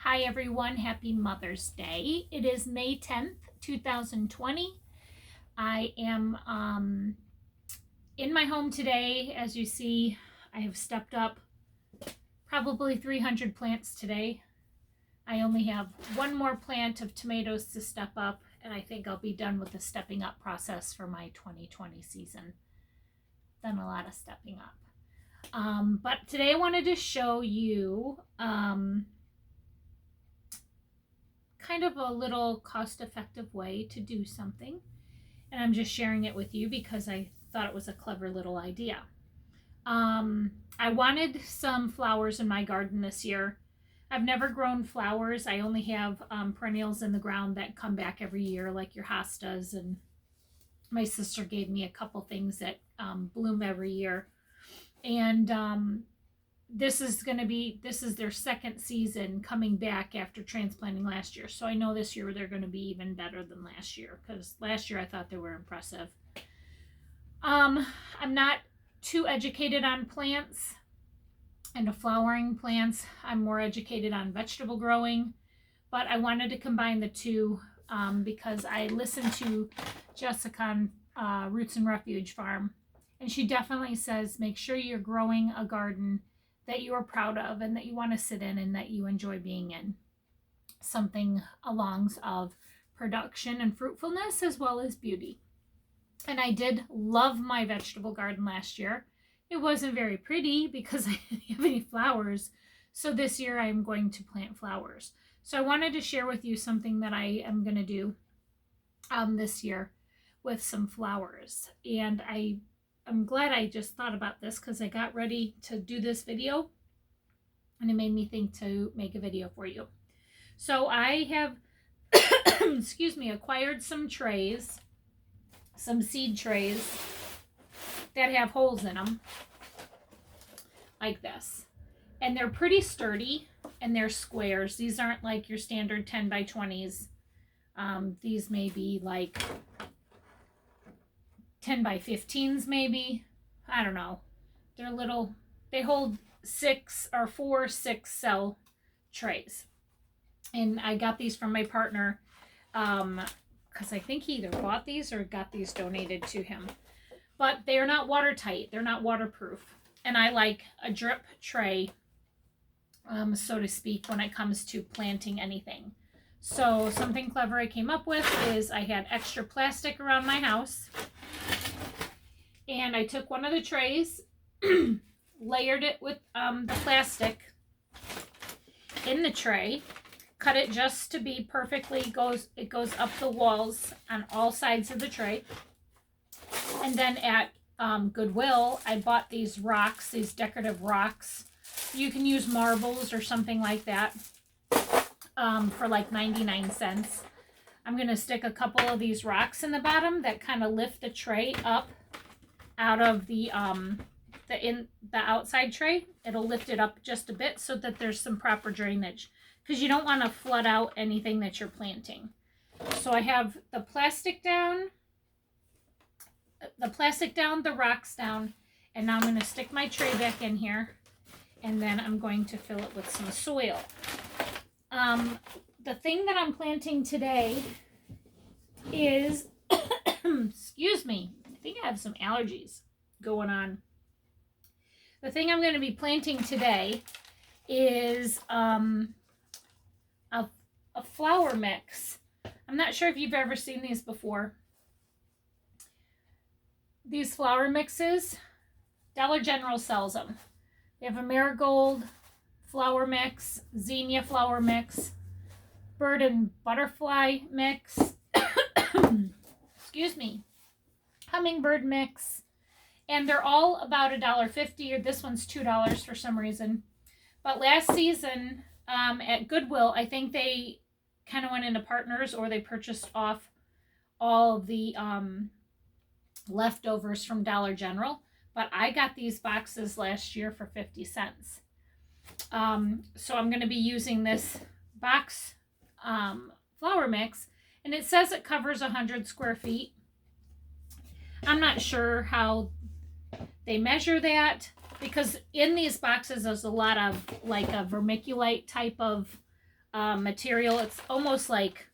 Hi everyone, happy Mother's Day. It is May 10th, 2020. I am in my home today. As you see, I have stepped up probably 300 plants today. I only have one more plant of tomatoes to step up, and I think I'll be done with the stepping up process for my 2020 season. Done a lot of stepping up. But today I wanted to show you kind of a little cost-effective way to do something, and I'm just sharing it with you because I thought it was a clever little idea. I wanted some flowers in my garden this year. I've never grown flowers. I only have perennials in the ground that come back every year, like your hostas, and my sister gave me a couple things that bloom every year. And this is their second season coming back after transplanting last year. So I know this year they're going to be even better than last year, because last year I thought they were impressive. I'm not too educated on plants and flowering plants. I'm more educated on vegetable growing, but I wanted to combine the two because I listened to Jessica on Roots and Refuge Farm, and she definitely says make sure you're growing a garden that you are proud of and that you want to sit in and that you enjoy being in. Something along of production and fruitfulness as well as beauty. And I did love my vegetable garden last year. It wasn't very pretty because I didn't have any flowers. So this year I'm going to plant flowers. So I wanted to share with you something that I am going to do this year with some flowers. And I'm glad I just thought about this because I got ready to do this video and it made me think to make a video for you. So I have, acquired some trays, some seed trays that have holes in them like this. And they're pretty sturdy and they're squares. These aren't like your standard 10 by 20s. These may be like 10 by 15s maybe. I don't know. They're little, they hold 4 6-cell trays. And I got these from my partner because I think he either bought these or got these donated to him. But they are not watertight. They're not waterproof. And I like a drip tray, so to speak, when it comes to planting anything. So something clever I came up with is I had extra plastic around my house. And I took one of the trays, layered it with the plastic in the tray, cut it just to be perfectly, it goes up the walls on all sides of the tray. And then at Goodwill, I bought these rocks, these decorative rocks. You can use marbles or something like that for like 99 cents. I'm going to stick a couple of these rocks in the bottom that kind of lift the tray up out of the outside tray. It'll lift it up just a bit so that there's some proper drainage, because you don't want to flood out anything that you're planting. So I have the plastic down, the rocks down, and now I'm going to stick my tray back in here, and then I'm going to fill it with some soil. The thing that I'm planting today is, excuse me, I think I have some allergies going on. The thing I'm going to be planting today is a flower mix. I'm not sure if you've ever seen these before. These flower mixes, Dollar General sells them. They have a marigold flower mix, zinnia flower mix, bird and butterfly mix, excuse me, hummingbird mix, and they're all about $1.50, or this one's $2 for some reason. But last season at Goodwill, I think they kind of went into partners, or they purchased off all of the leftovers from Dollar General. But I got these boxes last year for 50 cents. So I'm going to be using this box flower mix, and it says it covers 100 square feet. I'm not sure how they measure that, because in these boxes there's a lot of like a vermiculite type of material. It's almost like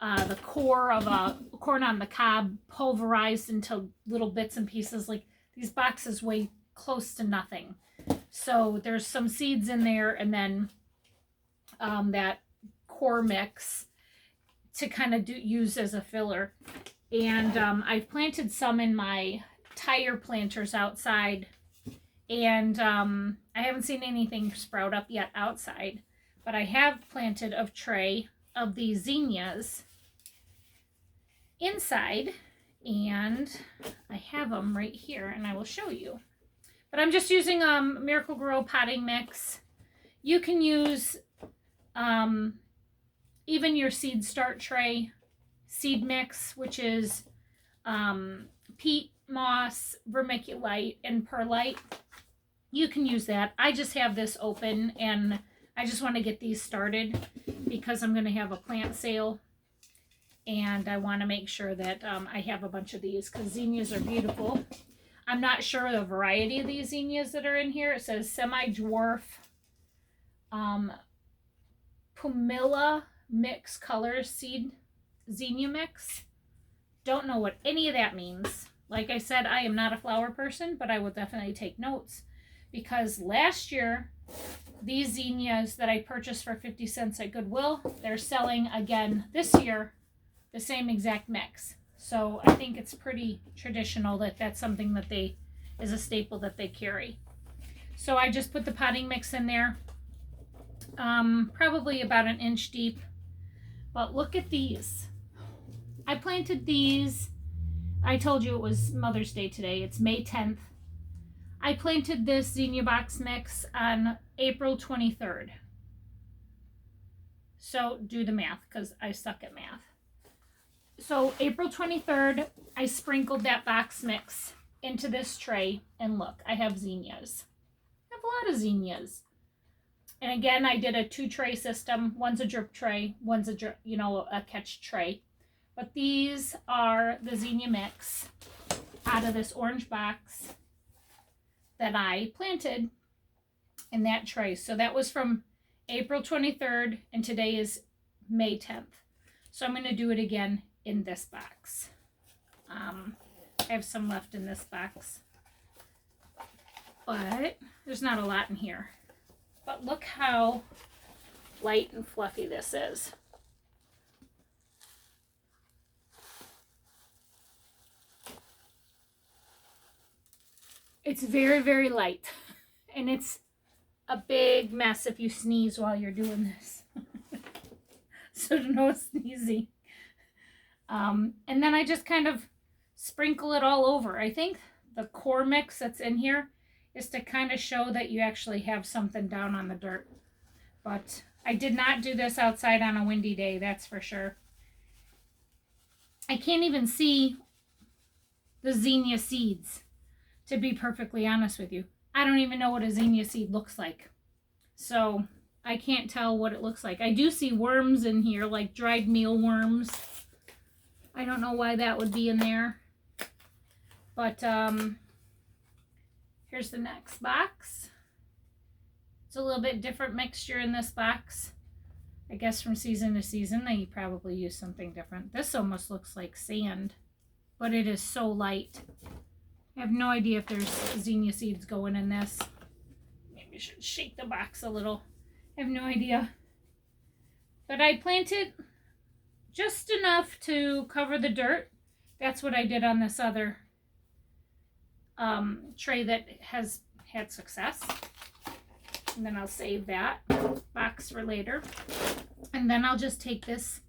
the core of a corn on the cob pulverized into little bits and pieces. Like these boxes weigh close to nothing. So there's some seeds in there, and then that core mix to kind of use as a filler. And I've planted some in my tire planters outside, and I haven't seen anything sprout up yet outside, but I have planted a tray of these zinnias inside, and I have them right here, and I will show you. But I'm just using Miracle-Gro potting mix. You can use even your seed start tray seed mix, which is peat, moss, vermiculite, and perlite. You can use that. I just have this open, and I just want to get these started because I'm going to have a plant sale, and I want to make sure that I have a bunch of these because zinnias are beautiful. I'm not sure the variety of these zinnias that are in here. It says semi-dwarf Pumila mix colors seed zinnia mix. Don't know what any of that means. Like I said, I am not a flower person, but I will definitely take notes because last year these zinnias that I purchased for 50 cents at Goodwill, they're selling again this year the same exact mix. So I think it's pretty traditional that that's something that is a staple that they carry. So I just put the potting mix in there, probably about an inch deep. But look at these. I planted these. I told you it was Mother's Day today. It's May 10th. I planted this zinnia box mix on April 23rd. So do the math because I suck at math. So April 23rd, I sprinkled that box mix into this tray, and look, I have zinnias. I have a lot of zinnias. And again, I did a 2-tray system. One's a drip tray, one's a catch tray. But these are the zinnia mix out of this orange box that I planted in that tray. So that was from April 23rd, and today is May 10th. So I'm going to do it again in this box. I have some left in this box, but there's not a lot in here. But look how light and fluffy this is. It's very, very light, and it's a big mess if you sneeze while you're doing this. So no sneezing. And then I just kind of sprinkle it all over. I think the core mix that's in here is to kind of show that you actually have something down on the dirt. But I did not do this outside on a windy day, that's for sure. I can't even see the zinnia seeds, to be perfectly honest with you. I don't even know what a zinnia seed looks like. So I can't tell what it looks like. I do see worms in here, like dried mealworms. I don't know why that would be in there. But here's the next box. It's a little bit different mixture in this box. I guess from season to season, they probably use something different. This almost looks like sand, but it is so light. I have no idea if there's zinnia seeds going in this. Maybe I should shake the box a little. I have no idea. But I planted just enough to cover the dirt. That's what I did on this other tray that has had success. And then I'll save that box for later. And then I'll just take this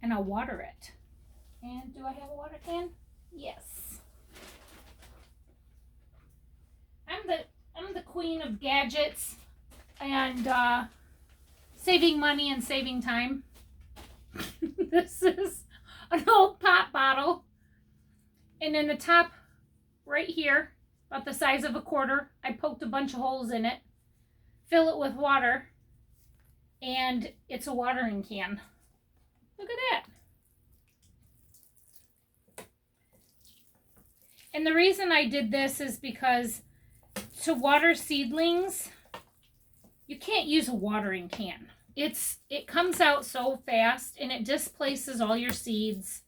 and I'll water it. And do I have a water can? Yes. I'm the queen of gadgets and saving money and saving time. This is an old pop bottle. And in the top right here, about the size of a quarter, I poked a bunch of holes in it. Fill it with water. And it's a watering can. Look at that. And the reason I did this is because to water seedlings, you can't use a watering can. it comes out so fast and it displaces all your seeds.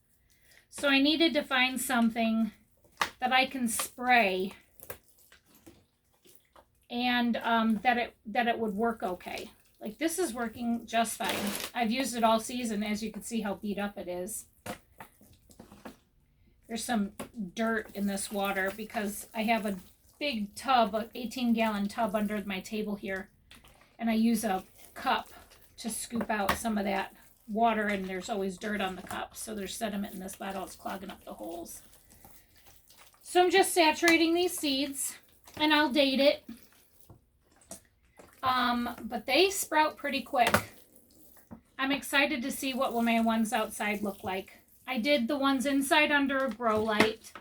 So I needed to find something that I can spray and that it would work okay. Like this is working just fine. I've used it all season. As you can see how beat up it is. There's some dirt in this water because I have a big tub, an 18-gallon tub under my table here, and I use a cup to scoop out some of that water, and there's always dirt on the cup, so there's sediment in this bottle. It's clogging up the holes. So I'm just saturating these seeds, and I'll date it. But they sprout pretty quick. I'm excited to see what my ones outside look like. I did the ones inside under a grow light,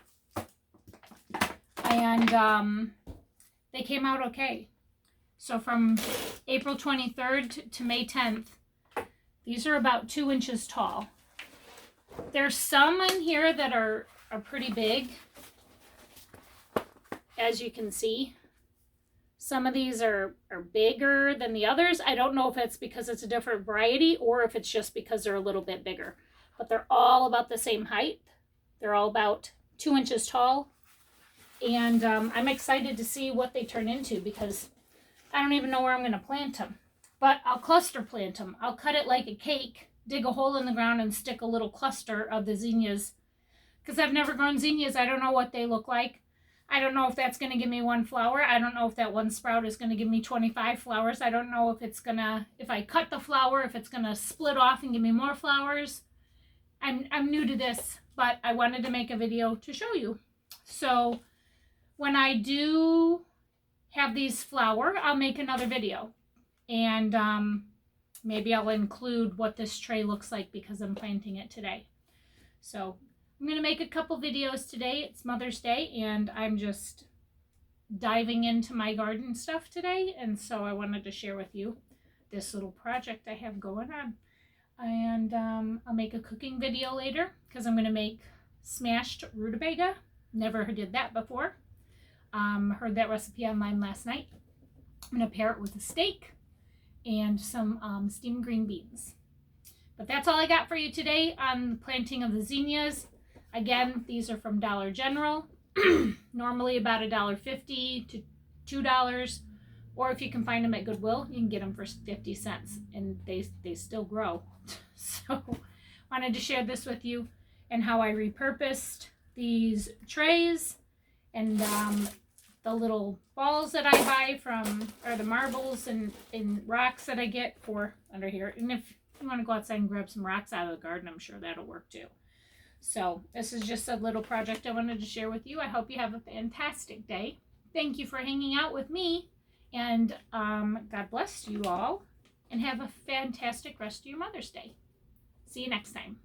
and they came out okay. So from April 23rd to May 10th, these are about 2 inches tall. There's some in here that are pretty big, as you can see. Some of these are bigger than the others. I don't know if it's because it's a different variety or if it's just because they're a little bit bigger. But they're all about the same height. They're all about 2 inches tall. And I'm excited to see what they turn into because I don't even know where I'm going to plant them. But I'll cluster plant them. I'll cut it like a cake, dig a hole in the ground, and stick a little cluster of the zinnias. Because I've never grown zinnias. I don't know what they look like. I don't know if that's going to give me one flower. I don't know if that one sprout is going to give me 25 flowers. I don't know if it's going to, if I cut the flower, if it's going to split off and give me more flowers. I'm new to this, but I wanted to make a video to show you. So when I do have these flower, I'll make another video. And maybe I'll include what this tray looks like because I'm planting it today. So I'm going to make a couple videos today. It's Mother's Day, and I'm just diving into my garden stuff today. And so I wanted to share with you this little project I have going on. And I'll make a cooking video later because I'm going to make smashed rutabaga. Never did that before. Heard that recipe online last night. I'm going to pair it with a steak and some steamed green beans. But that's all I got for you today on the planting of the zinnias. Again, these are from Dollar General. Normally about $1.50 to $2. Or if you can find them at Goodwill, you can get them for 50 cents. And they still grow. So wanted to share this with you and how I repurposed these trays and the little balls that I buy from, or the marbles and rocks that I get for under here. And if you want to go outside and grab some rocks out of the garden, I'm sure that'll work too. So this is just a little project I wanted to share with you. I hope you have a fantastic day. Thank you for hanging out with me. And God bless you all. And have a fantastic rest of your Mother's Day. See you next time.